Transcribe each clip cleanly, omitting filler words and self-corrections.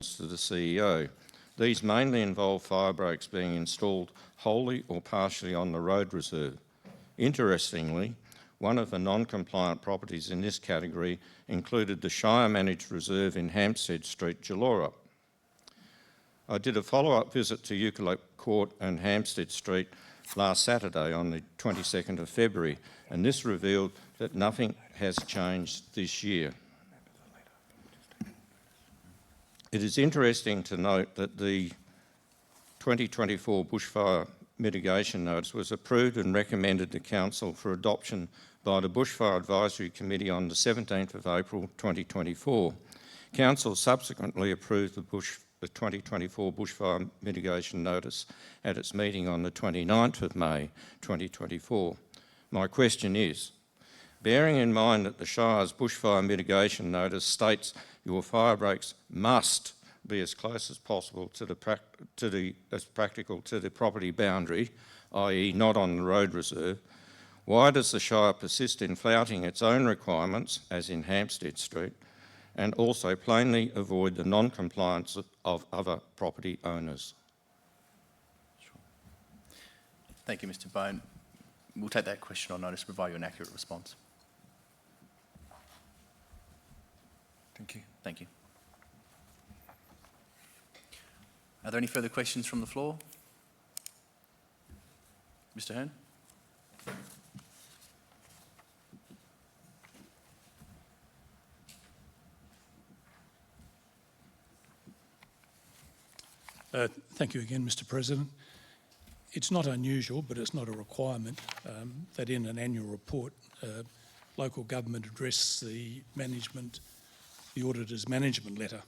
to the CEO. These mainly involve fire breaks being installed wholly or partially on the road reserve. Interestingly, one of the non-compliant properties in this category included the Shire-managed reserve in Hampstead Street, Jallora. I did a follow-up visit to Eucalypt Court and Hampstead Street last Saturday on the 22nd of February, and this revealed that nothing has changed this year. It is interesting to note that the 2024 bushfire mitigation notice was approved and recommended to Council for adoption by the Bushfire Advisory Committee on the 17th of April 2024. Council subsequently approved the 2024 bushfire mitigation notice at its meeting on the 29th of May 2024. My question is, bearing in mind that the Shire's bushfire mitigation notice states your fire breaks must be as close as possible as practical to the property boundary, i.e. not on the road reserve, why does the Shire persist in flouting its own requirements, as in Hampstead Street, and also plainly avoid the non-compliance of other property owners? Sure. Thank you, Mr. Bone. We'll take that question on notice to provide you an accurate response. Thank you. Thank you. Are there any further questions from the floor? Mr. Hearn? Thank you again, Mr. President. It's not unusual, but it's not a requirement, that in an annual report, local government address the auditor's management letter.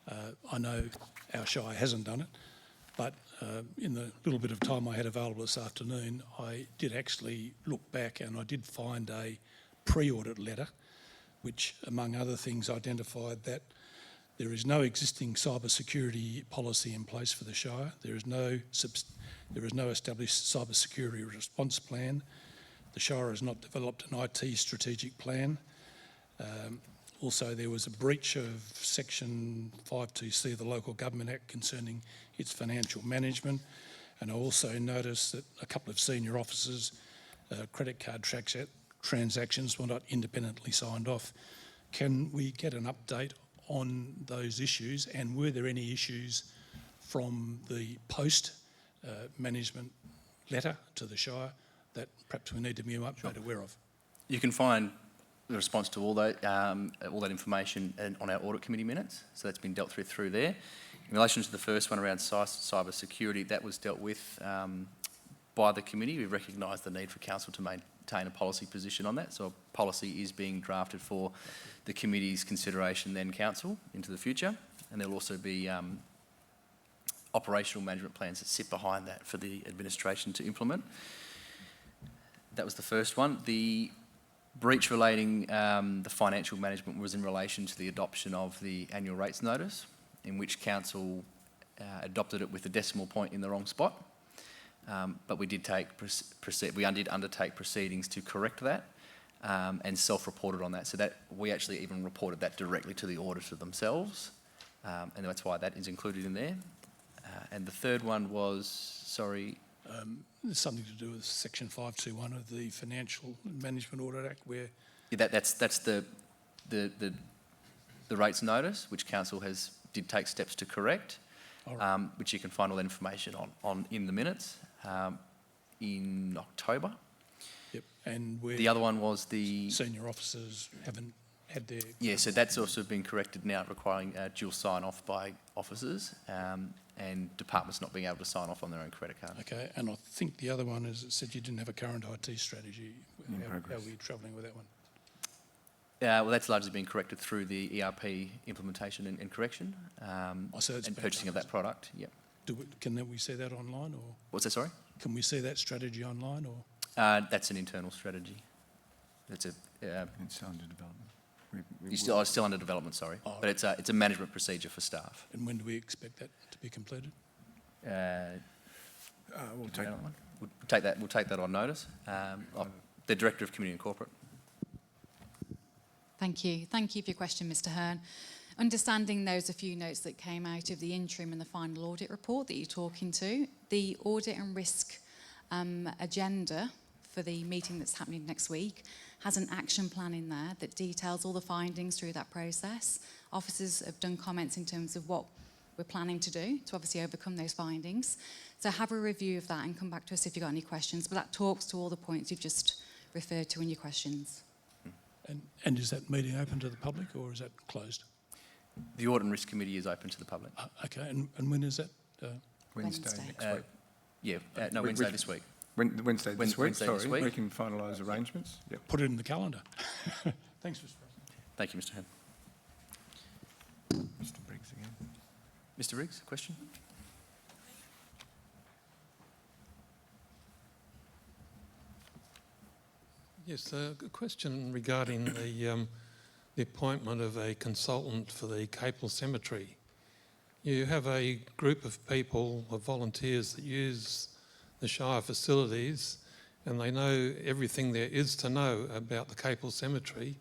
I know our Shire hasn't done it, but in the little bit of time I had available this afternoon, I did actually look back and I did find a pre-audit letter, which, among other things, identified that there is no existing cyber security policy in place for the Shire. There is no established cyber security response plan. The Shire has not developed an IT strategic plan. Also, there was a breach of Section 52C of the Local Government Act concerning its financial management. And I also noticed that a couple of senior officers' credit card transactions were not independently signed off. Can we get an update on those issues, and were there any issues from the post-management letter to the Shire that perhaps we need to be made aware of? You can find the response to all that information on our audit committee minutes, so that's been dealt through there. In relation to the first one around cyber security, that was dealt with by the committee. We recognised the need for Council to maintain a policy position on that, so a policy is being drafted for the committee's consideration, then Council, into the future, and there'll also be operational management plans that sit behind that for the administration to implement. That was the first one. The breach relating the financial management was in relation to the adoption of the annual rates notice, in which Council adopted it with a decimal point in the wrong spot. But we did undertake proceedings to correct that and self-reported on that. So that we actually even reported that directly to the auditor themselves, and that's why that is included in there. And the third one was, sorry. There's something to do with Section 521 of the Financial Management Audit Act, where that's the rates notice, which Council did take steps to correct, right. Which you can find all that information on in the minutes in October. Yep, and the other one was the senior officers haven't had their... Yeah, so that's also been corrected now, requiring dual sign-off by officers and departments not being able to sign off on their own credit card. Okay, and I think the other one is it said you didn't have a current IT strategy. How are we travelling with that one? Well, that's largely been corrected through the ERP implementation and correction So it's and purchasing of that product. Yep. Can we see that online, or what's that? Sorry. Can we see that strategy online, or? That's an internal strategy. It's It's under development. It's still under development, sorry. Oh, but it's a management procedure for staff. And when do we expect that to be completed? We'll take that on notice. The Director of Community and Corporate. Thank you. Thank you for your question, Mr. Hearn. Understanding those a few notes that came out of the interim and the final audit report that you're talking to, the audit and risk agenda for the meeting that's happening next week has an action plan in there that details all the findings through that process. Officers have done comments in terms of what we're planning to do to obviously overcome those findings. So have a review of that and come back to us if you've got any questions. But that talks to all the points you've just referred to in your questions. And is that meeting open to the public or is that closed? The Audit and Risk Committee is open to the public. Okay, and when is that? Wednesday next week. Wednesday this week. Wednesday this week, Wednesday this sorry. week. We can finalise arrangements. Yep. Put it in the calendar. Thanks, Mr. President. Thank you, Mr. Hearn. Mr Briggs again. Mr. Riggs, a question? Yes, a question regarding the appointment of a consultant for the Capel Cemetery. You have a group of people, of volunteers that use the Shire facilities and they know everything there is to know about the Capel Cemetery.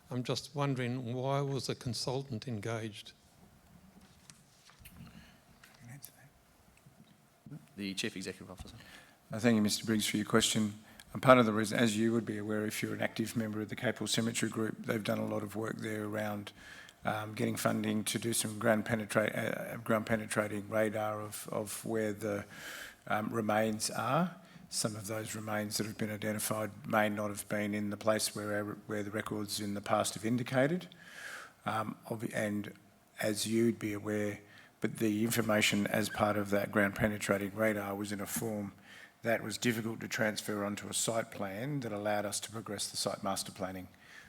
I'm just wondering, why was a consultant engaged? The Chief Executive Officer. Thank you, Mr Briggs, for your question. And part of the reason, as you would be aware if you're an active member of the Capel Cemetery Group, they've done a lot of work there around getting funding to do some ground penetrating radar of where the remains are. Some of those remains that have been identified may not have been in the place where the records in the past have indicated. And as you'd be aware, but the information as part of that ground penetrating radar was in a form that was difficult to transfer onto a site plan that allowed us to progress the site master planning.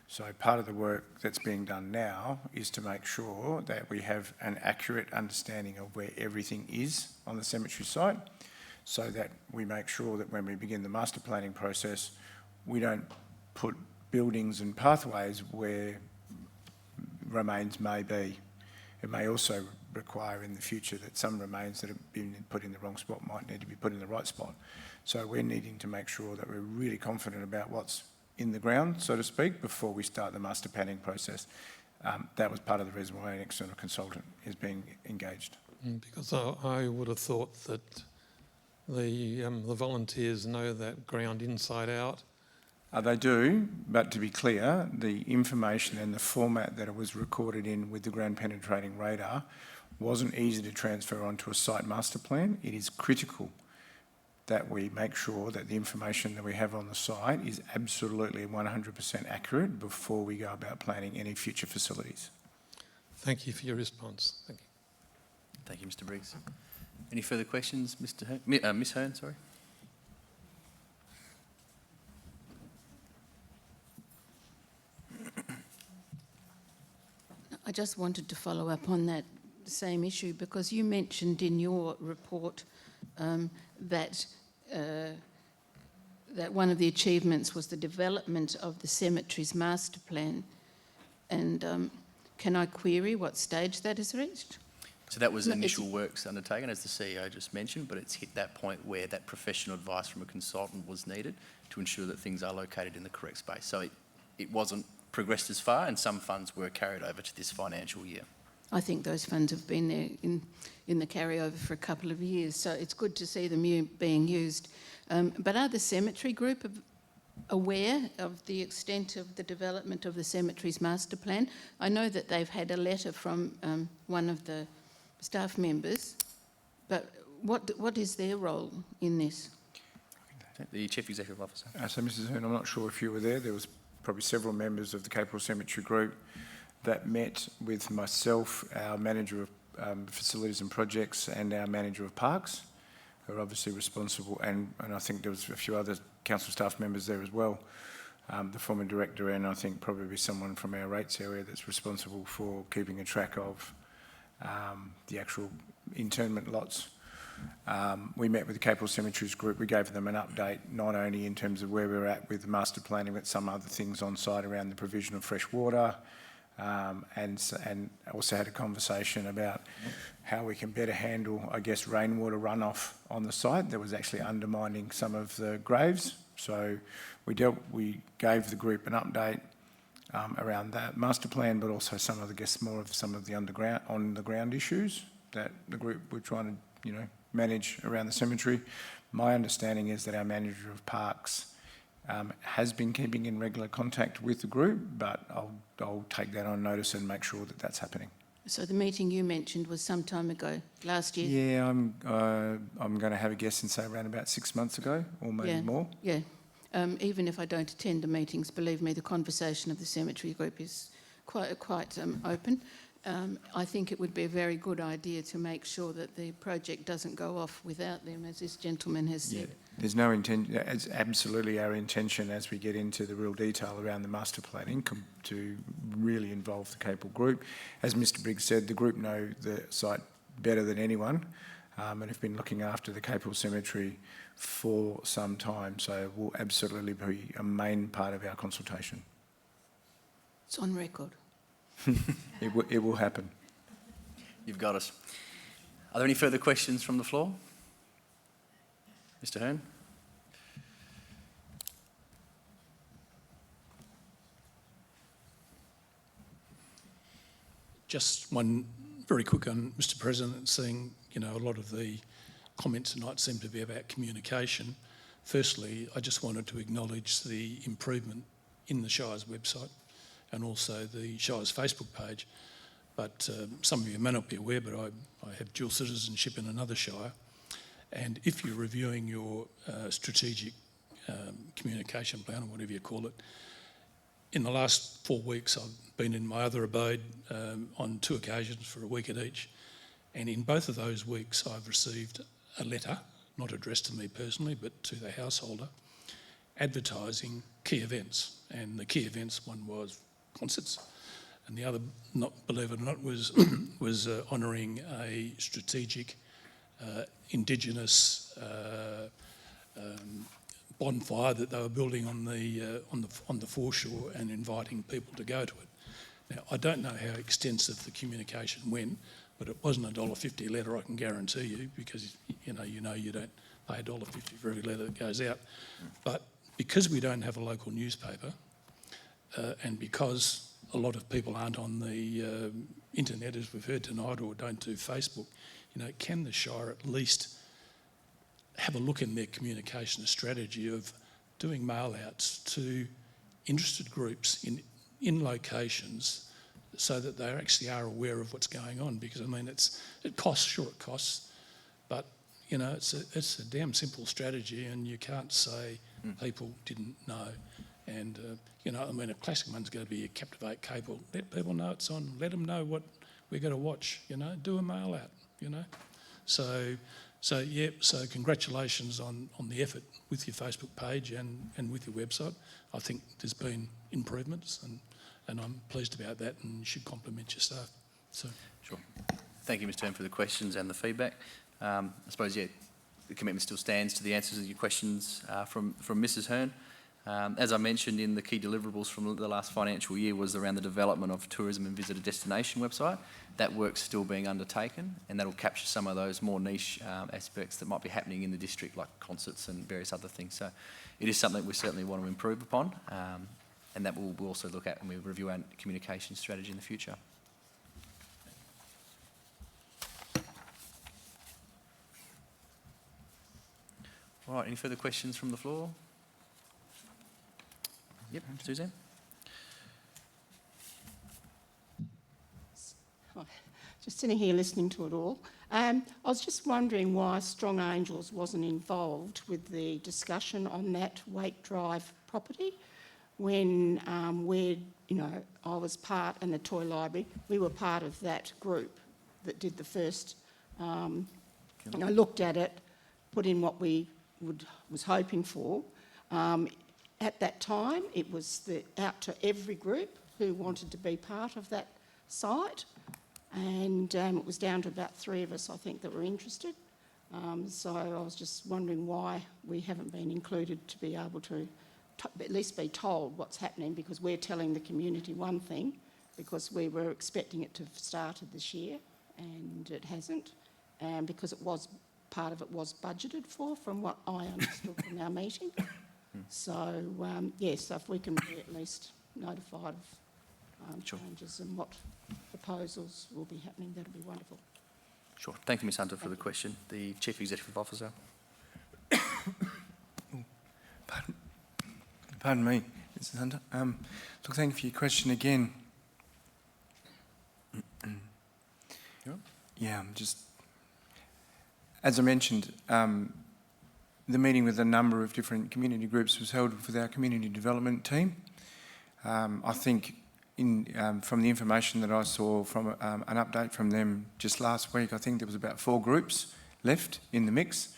So part of the work that's being done now is to make sure that we have an accurate understanding of where everything is on the cemetery site, so that we make sure that when we begin the master planning process, we don't put buildings and pathways where remains may be. It may also require in the future that some remains that have been put in the wrong spot might need to be put in the right spot. So we're needing to make sure that we're really confident about what's in the ground, so to speak, before we start the master planning process. That was part of the reason why an external consultant is being engaged. Because I would have thought that the volunteers know that ground inside out. They do, but to be clear, the information and the format that it was recorded in with the ground penetrating radar wasn't easy to transfer onto a site master plan. It is critical that we make sure that the information that we have on the site is absolutely 100% accurate before we go about planning any future facilities. Thank you for your response. Thank you. Thank you, Mr. Briggs. Any further questions, Mr. Hearn? Ms. Hearn, sorry. I just wanted to follow up on that same issue, because you mentioned in your report that one of the achievements was the development of the cemetery's master plan. And can I query what stage that has reached? So that was initial works undertaken, as the CEO just mentioned, but it's hit that point where that professional advice from a consultant was needed to ensure that things are located in the correct space. So it wasn't progressed as far, and some funds were carried over to this financial year. I think those funds have been there in the carryover for a couple of years, so it's good to see them being used. But are the cemetery group aware of the extent of the development of the cemetery's master plan? I know that they've had a letter from one of the staff members, but what is their role in this? The Chief Executive Officer. So Mrs Hearn, I'm not sure if you were there. There was probably several members of the Capel Cemetery Group that met with myself, our Manager of Facilities and Projects, and our Manager of Parks, who are obviously responsible, and I think there was a few other council staff members there as well, the former director, and I think probably someone from our rates area that's responsible for keeping a track of the actual internment lots. We met with the Capel Cemeteries Group. We gave them an update, not only in terms of where we're at with the master planning, but some other things on site around the provision of fresh water, and also had a conversation about how we can better handle, I guess, rainwater runoff on the site that was actually undermining some of the graves. So we gave the group an update. around that master plan, but also some of the on the ground issues that the group were trying to, manage around the cemetery. My understanding is that our manager of parks has been keeping in regular contact with the group, but I'll take that on notice and make sure that that's happening. So the meeting you mentioned was some time ago, last year? Yeah, I'm going to have a guess and say around about 6 months ago, or maybe more. Yeah. Even if I don't attend the meetings, believe me, the conversation of the cemetery group is quite open. I think it would be a very good idea to make sure that the project doesn't go off without them, as this gentleman has said. There's no intention. It's absolutely our intention as we get into the real detail around the master planning to really involve the Capel group. As Mr. Briggs said, the group know the site better than anyone, and have been looking after the Capel Cemetery for some time. So it will absolutely be a main part of our consultation. It's on record. It will happen. You've got us. Are there any further questions from the floor? Mr. Hearn? Just one very quick one, Mr. President, seeing, a lot of the comments tonight seem to be about communication. Firstly, I just wanted to acknowledge the improvement in the Shire's website and also the Shire's Facebook page. But some of you may not be aware, but I have dual citizenship in another Shire. And if you're reviewing your strategic communication plan, or whatever you call it, in the last 4 weeks I've been in my other abode on 2 occasions for a week at each. And in both of those weeks I've received a letter, not addressed to me personally, but to the householder, advertising key events. And the key events, one was concerts, and the other, not believe it or not, was honouring a strategic Indigenous bonfire that they were building on the foreshore and inviting people to go to it. Now, I don't know how extensive the communication went, but it wasn't a $1.50 letter, I can guarantee you, because you don't pay $1.50 for every letter that goes out. But because we don't have a local newspaper, and because a lot of people aren't on the internet, as we've heard tonight, or don't do Facebook, can the Shire at least have a look in their communication strategy of doing mail-outs to interested groups in locations so that they actually are aware of what's going on? Because, it costs, but, it's a damn simple strategy, and you can't say people didn't know. And, a classic one's going to be a Captivate Capel. Let people know it's on. Let them know what we're going to watch, do a mail out, So congratulations on the effort with your Facebook page and with your website. I think there's been improvements, and I'm pleased about that, and you should compliment your staff. So. Sure. Thank you, Mr. Hearn, for the questions and the feedback. I suppose, the commitment still stands to the answers to your questions from Mrs. Hearn. As I mentioned, in the key deliverables from the last financial year was around the development of tourism and visitor destination website. That work's still being undertaken, and that'll capture some of those more niche aspects that might be happening in the district, like concerts and various other things. So it is something we certainly want to improve upon, and that we'll also look at when we review our communication strategy in the future. All right, any further questions from the floor? Yep, Suzanne? Just sitting here listening to it all. I was just wondering why Strong Angels wasn't involved with the discussion on that Wake Drive property when I was part, and the Toy Library, we were part of that group that did the first, looked at it, put in what we was hoping for. At that time, it was out to every group who wanted to be part of that site, and it was down to about 3 of us, I think, that were interested. So I was just wondering why we haven't been included to be able to at least be told what's happening, because we're telling the community one thing, because we were expecting it to have started this year, and it hasn't, and because part of it was budgeted for, from what I understood from our meeting. So, so if we can be at least notified of Sure. changes and what proposals will be happening. That'll be wonderful. Sure. Thank you, Ms Hunter, for the question. The Chief Executive Officer. Pardon me, Mrs Hunter. Look, thank you for your question again. Yeah, as I mentioned, the meeting with a number of different community groups was held with our community development team. I think from the information that I saw from an update from them just last week, I think there was about 4 groups left in the mix.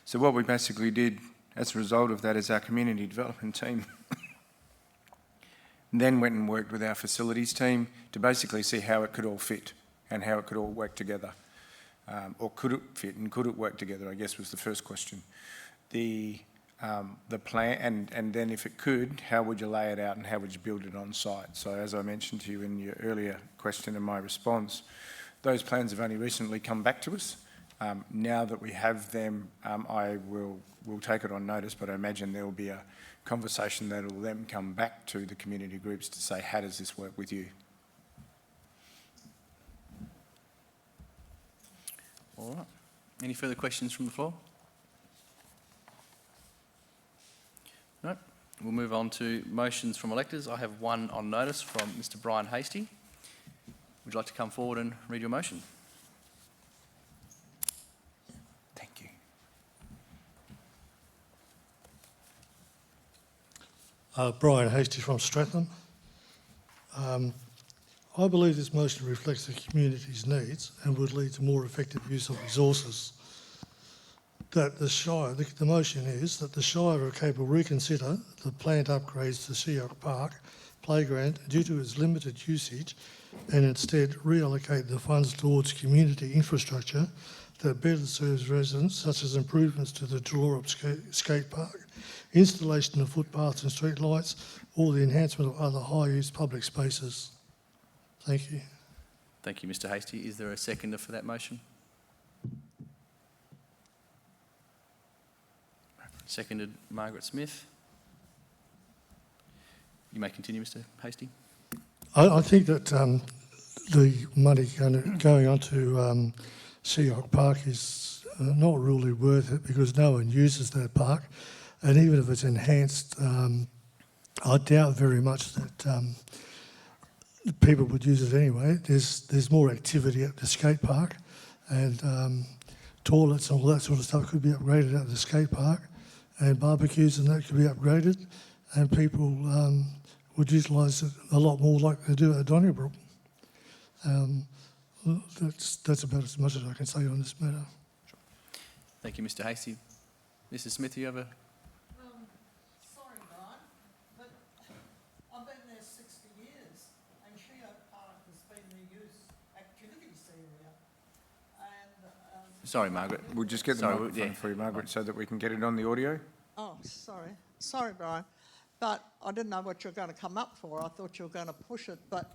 So what we basically did as a result of that is our community development team then went and worked with our facilities team to basically see how it could all fit and how it could all work together. Or could it fit and could it work together, I guess was the first question. The plan, and then if it could, how would you lay it out and how would you build it on site? So as I mentioned to you in your earlier question and my response, those plans have only recently come back to us. Now that we have them, we'll take it on notice, but I imagine there will be a conversation that will then come back to the community groups to say, how does this work with you? All right. Any further questions from the floor? No. We'll move on to motions from electors. I have one on notice from Mr Brian Hastie. Would you like to come forward and read your motion? Thank you. Brian Hastie from Stratham. I believe this motion reflects the community's needs and would lead to more effective use of resources. That the Shire, the motion is that the Shire of Capel reconsider the planned upgrades to Shire Park playground due to its limited usage and instead reallocate the funds towards community infrastructure that better serves residents, such as improvements to the Draw-Up skate park, installation of footpaths and street lights, or the enhancement of other high-use public spaces. Thank you. Thank you, Mr Hastie. Is there a seconder for that motion? Seconded, Margaret Smith. You may continue, Mr Hastie. I think that the money going on to Shire Park is not really worth it because no one uses that park, and even if it's enhanced, I doubt very much that people would use it anyway. There's more activity at the skate park, and toilets and all that sort of stuff could be upgraded at the skate park, and barbecues and that could be upgraded, and people would utilise it a lot more like they do at Donnybrook. That's about as much as I can say on this matter. Sure. Thank you, Mr Hastie. Mrs Smith, you have a... Sorry, Brian, but I've been there 60 years and Shire Park has been the youth activities area. And, Sorry, Margaret. We'll just get the microphone for you, Margaret, so that we can get it on the audio. oh, sorry. Sorry, Brian. But I didn't know what you were going to come up for. I thought you were going to push it. But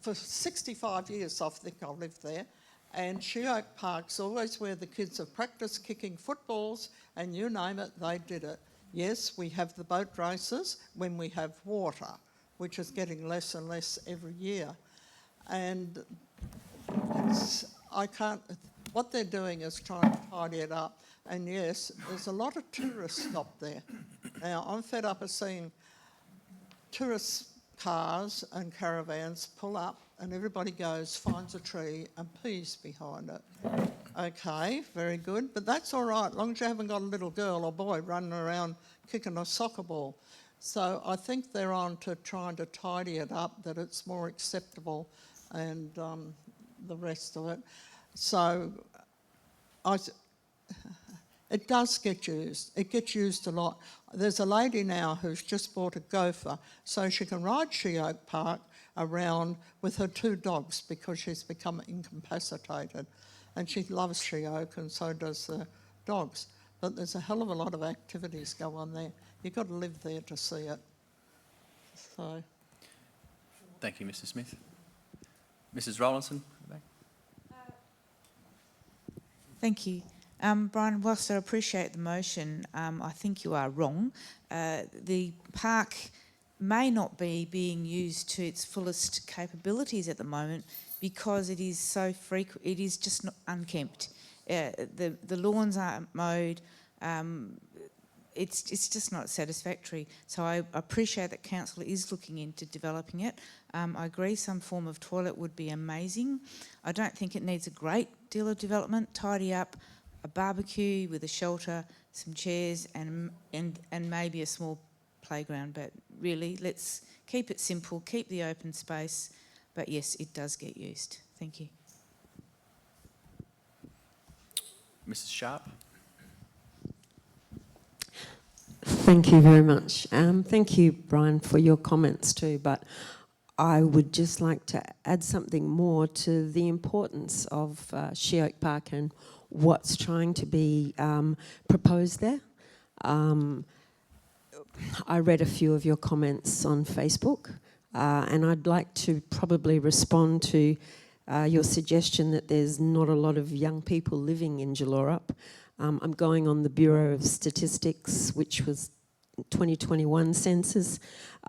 for 65 years, I think I've lived there. And Shire Park's always where the kids have practiced kicking footballs, and you name it, they did it. Yes, we have the boat races when we have water, which is getting less and less every year. And what they're doing is trying to tidy it up. And yes, there's a lot of tourists stop there. Now, I'm fed up of seeing tourist cars and caravans pull up and everybody goes, finds a tree and pees behind it. Okay, very good, but that's all right, as long as you haven't got a little girl or boy running around kicking a soccer ball. So I think they're on to trying to tidy it up, that it's more acceptable and the rest of it. So it does get used. It gets used a lot. There's a lady now who's just bought a gopher so she can ride Shire Park around with her 2 dogs because she's become incapacitated. And she loves Shire and so does the dogs. But there's a hell of a lot of activities go on there. You've got to live there to see it. So. Thank you, Mr Smith. Mrs Rowlandson. Thank you. Brian, whilst I appreciate the motion, I think you are wrong. The park may not be being used to its fullest capabilities at the moment because it is so frequent. It is just not unkempt. The lawns aren't mowed. It's just not satisfactory. So I appreciate that council is looking into developing it. I agree some form of toilet would be amazing. I don't think it needs a great deal of development. Tidy up, a barbecue with a shelter, some chairs and maybe a small playground. But really, let's keep it simple, keep the open space. But yes, it does get used. Thank you. Mrs. Sharp. Thank you very much. Thank you, Brian, for your comments too, but I would just like to add something more to the importance of Shire of Capel and what's trying to be proposed there. I read a few of your comments on Facebook, and I'd like to probably respond to your suggestion that there's not a lot of young people living in Jalarup. I'm going on the Bureau of Statistics, which was 2021 census.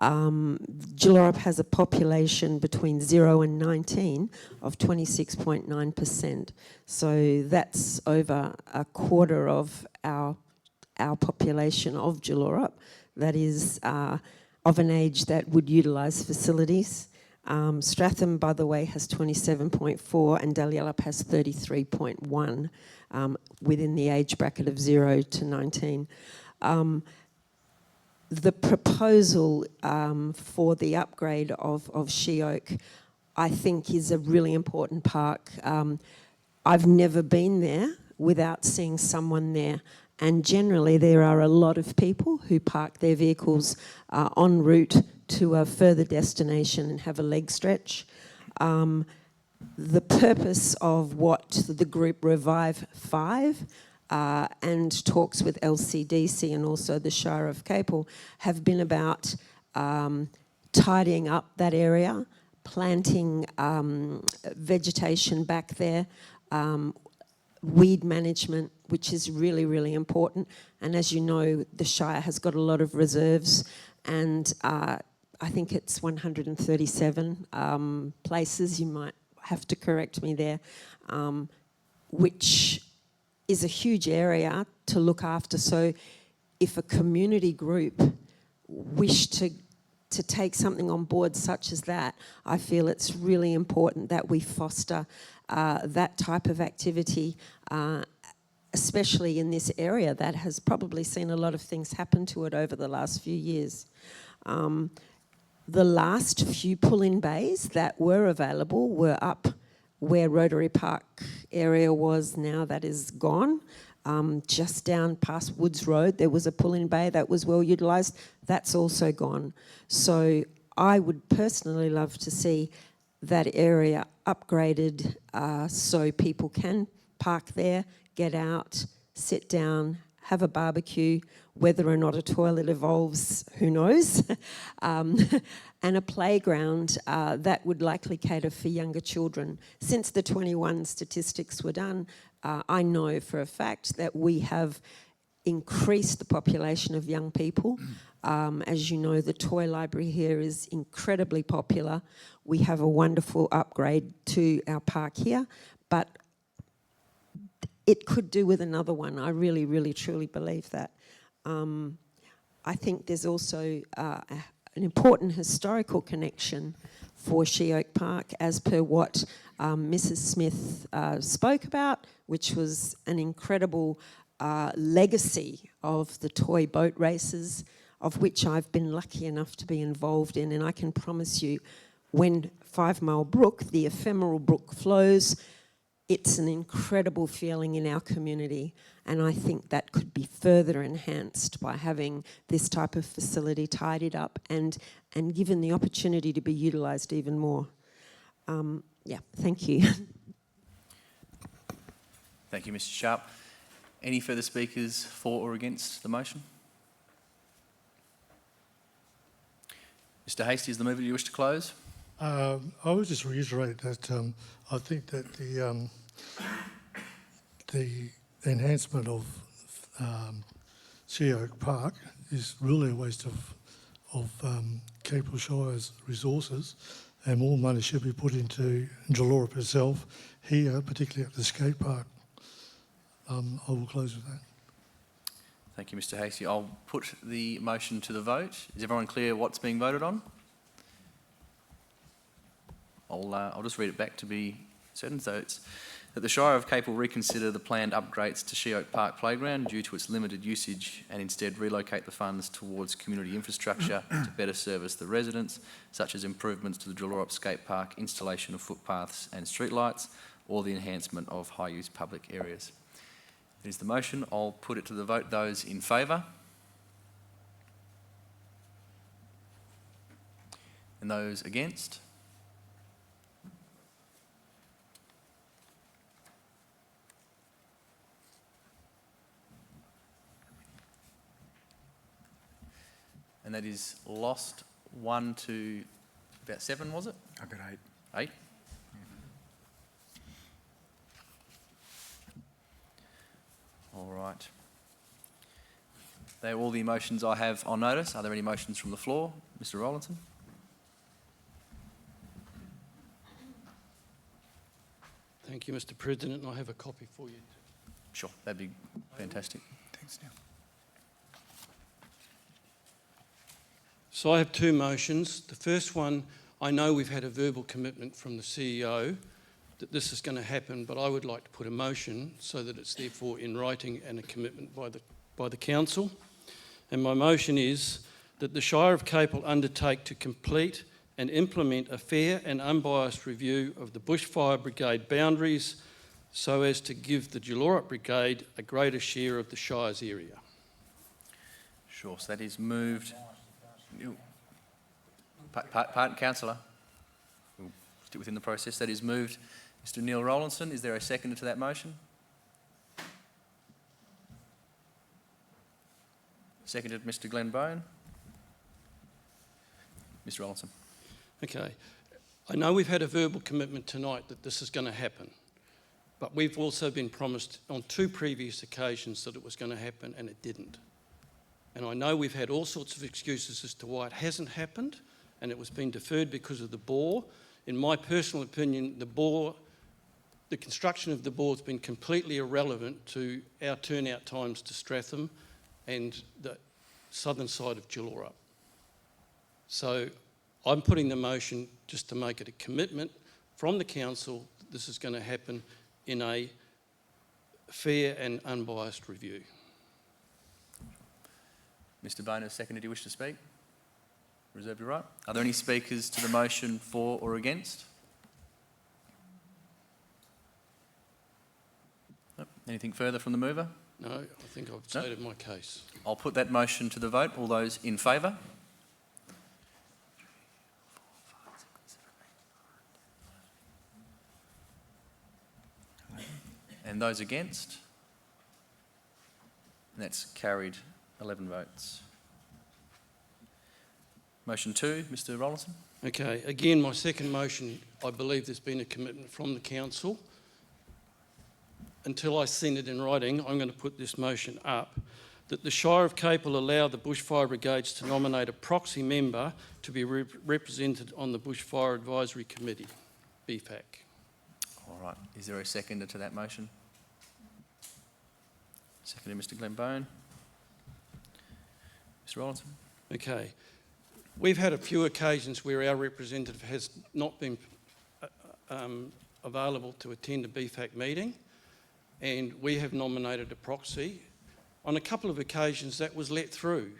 Jalarup has a population between 0 and 19 of 26.9%. So that's over a quarter of our population of Jalarup that is of an age that would utilise facilities. Stratham, by the way, has 27.4 and Dalyellup has 33.1 within the age bracket of 0 to 19. The proposal for the upgrade of She-Oak, I think, is a really important park. I've never been there without seeing someone there. And generally there are a lot of people who park their vehicles en route to a further destination and have a leg stretch. The purpose of what the group Revive 5 and talks with LCDC and also the Shire of Capel have been about tidying up that area, planting vegetation back there, weed management, which is really, really important. And as you know, the Shire has got a lot of reserves, and I think it's 137 places, you might have to correct me there, which is a huge area to look after. So if a community group wish to take something on board such as that, I feel it's really important that we foster that type of activity, especially in this area that has probably seen a lot of things happen to it over the last few years. The last few pull-in bays that were available were up where Rotary Park area was now. That is gone. Just down past Woods Road, there was a pull-in bay that was well utilised. That's also gone. So I would personally love to see that area upgraded so people can park there, get out, sit down, have a barbecue. Whether or not a toilet evolves, who knows? And a playground that would likely cater for younger children. Since the 21 statistics were done, I know for a fact that we have increased the population of young people. As you know, the toy library here is incredibly popular. We have a wonderful upgrade to our park here, but it could do with another one. I really, really, truly believe that. I think there's also an important historical connection for She-Oak Park, as per what Mrs. Smith spoke about, which was an incredible legacy of the toy boat races, of which I've been lucky enough to be involved in. And I can promise you, when 5 Mile Brook, the ephemeral brook, flows, it's an incredible feeling in our community, and I think that could be further enhanced by having this type of facility tidied up and given the opportunity to be utilised even more. Yeah, thank you. Thank you, Mr. Sharp. Any further speakers for or against the motion? Mr. Hastie, is the mover you wish to close? I would just reiterate that I think that the enhancement of Shire Park is really a waste of Capel Shire's resources, and more money should be put into Jalorap itself here, particularly at the skate park. I will close with that. Thank you, Mr Hasty. I'll put the motion to the vote. Is everyone clear what's being voted on? I'll just read it back to be certain. So it's that the Shire of Capel reconsider the planned upgrades to Shire Park Playground due to its limited usage and instead relocate the funds towards community infrastructure to better service the residents, such as improvements to the Jalorap Skate Park, installation of footpaths and streetlights, or the enhancement of high-use public areas. That is the motion. I'll put it to the vote. Those in favour? And those against? And that is lost 1 to about 7, was it? I got 8. 8? All right. They're all the motions I have on notice. Are there any motions from the floor? Mr Rollinson? Thank you, Mr President. I have a copy for you. Sure, that'd be fantastic. Thanks, Neil. So I have 2 motions. The first one, I know we've had a verbal commitment from the CEO that this is going to happen, but I would like to put a motion so that it's therefore in writing and a commitment by the council. And my motion is that the Shire of Capel undertake to complete and implement a fair and unbiased review of the Bushfire Brigade boundaries so as to give the Jalorap Brigade a greater share of the Shire's area. Sure, so that is moved. Councillor, we'll stick within the process. That is moved. Mr Neil Rollinson, is there a seconder to that motion? Seconded, Mr Glenn Bone. Mr Rollinson. Okay. I know we've had a verbal commitment tonight that this is going to happen, but we've also been promised on 2 previous occasions that it was going to happen and it didn't. And I know we've had all sorts of excuses as to why it hasn't happened, and it was being deferred because of the bore. In my personal opinion, the construction of the bore has been completely irrelevant to our turnout times to Stratham and the southern side of Jalorap. So I'm putting the motion just to make it a commitment from the council that this is going to happen in a fair and unbiased review. Mr Boner, seconder, do you wish to speak? Reserve your right. Are there any speakers to the motion for or against? Nope. Anything further from the mover? No, I think I've stated my case. I'll put that motion to the vote. All those in favour? And those against? And that's carried 11 votes. Motion 2, Mr Rollinson. Okay, again, my second motion, I believe there's been a commitment from the council. Until I've seen it in writing, I'm going to put this motion up, that the Shire of Capel allow the Bushfire Brigades to nominate a proxy member to be represented on the Bushfire Advisory Committee, BFAC. All right, is there a seconder to that motion? Seconder, Mr Glenn Bone. Mr Rollinson. Okay. We've had a few occasions where our representative has not been available to attend a BFAC meeting, and we have nominated a proxy. On a couple of occasions that was let through,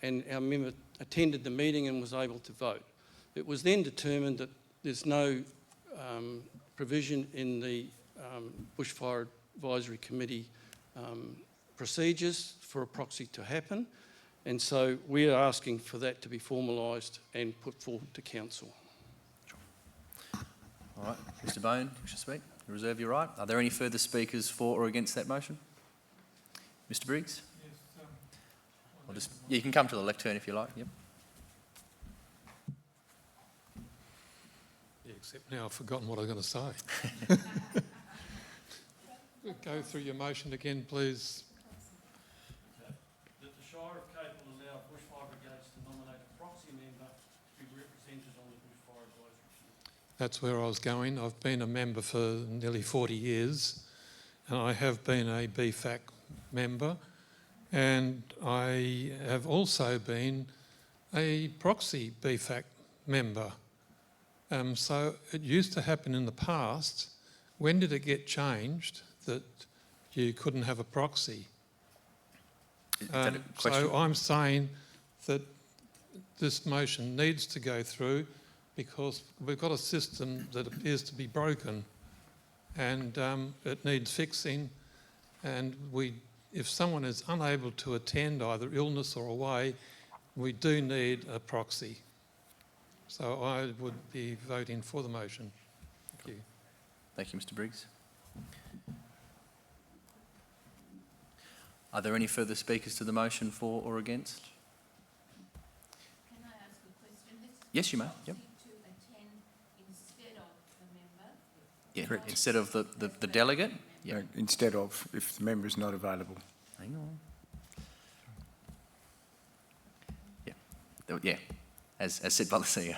and our member attended the meeting and was able to vote. It was then determined that there's no provision in the Bushfire Advisory Committee procedures for a proxy to happen, and so we are asking for that to be formalised and put forward to council. All right, Mr Bone, you wish to speak? You reserve your right. Are there any further speakers for or against that motion? Mr Briggs? Yes. You can come to the lectern if you like. Yep. Yeah, except now I've forgotten what I was going to say. Go through your motion again, please. That the Shire of Capel allow Bushfire Brigades to nominate a That's where I was going. I've been a member for nearly 40 years, and I have been a BFAC member, and I have also been a proxy BFAC member. So it used to happen in the past. When did it get changed that you couldn't have a proxy? Is that a question? So I'm saying that this motion needs to go through because we've got a system that appears to be broken, and it needs fixing, and if someone is unable to attend, either illness or away, we do need a proxy. So I would be voting for the motion. Thank you. Thank you, Mr. Briggs. Are there any further speakers to the motion, for or against? Can I ask a question? Yes, you may. Yep. To attend instead of the member? Yeah, Correct. instead of the delegate? Yep. No, instead of, if the member is not available. Hang on. Yeah, as said by the CEO.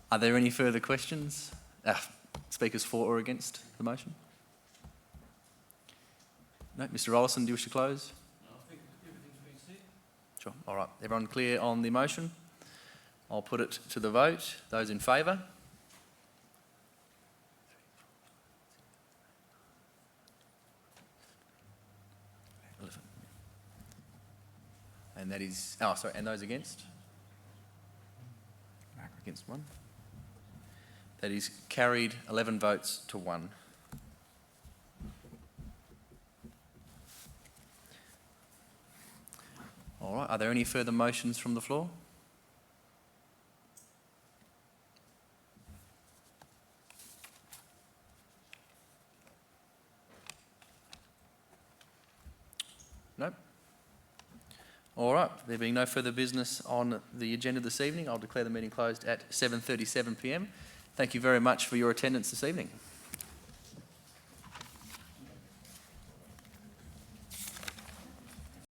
Are there any further questions? Speakers for or against the motion? No, Mr. Rollison, do you wish to close? No, I think everything's been said. Sure. All right. Everyone clear on the motion? I'll put it to the vote. Those in favour? And that is, and those against? Against one. That is carried 11 votes to 1. All right, are there any further motions from the floor? Nope. All right, there being no further business on the agenda this evening, I'll declare the meeting closed at 7:37 p.m. Thank you very much for your attendance this evening.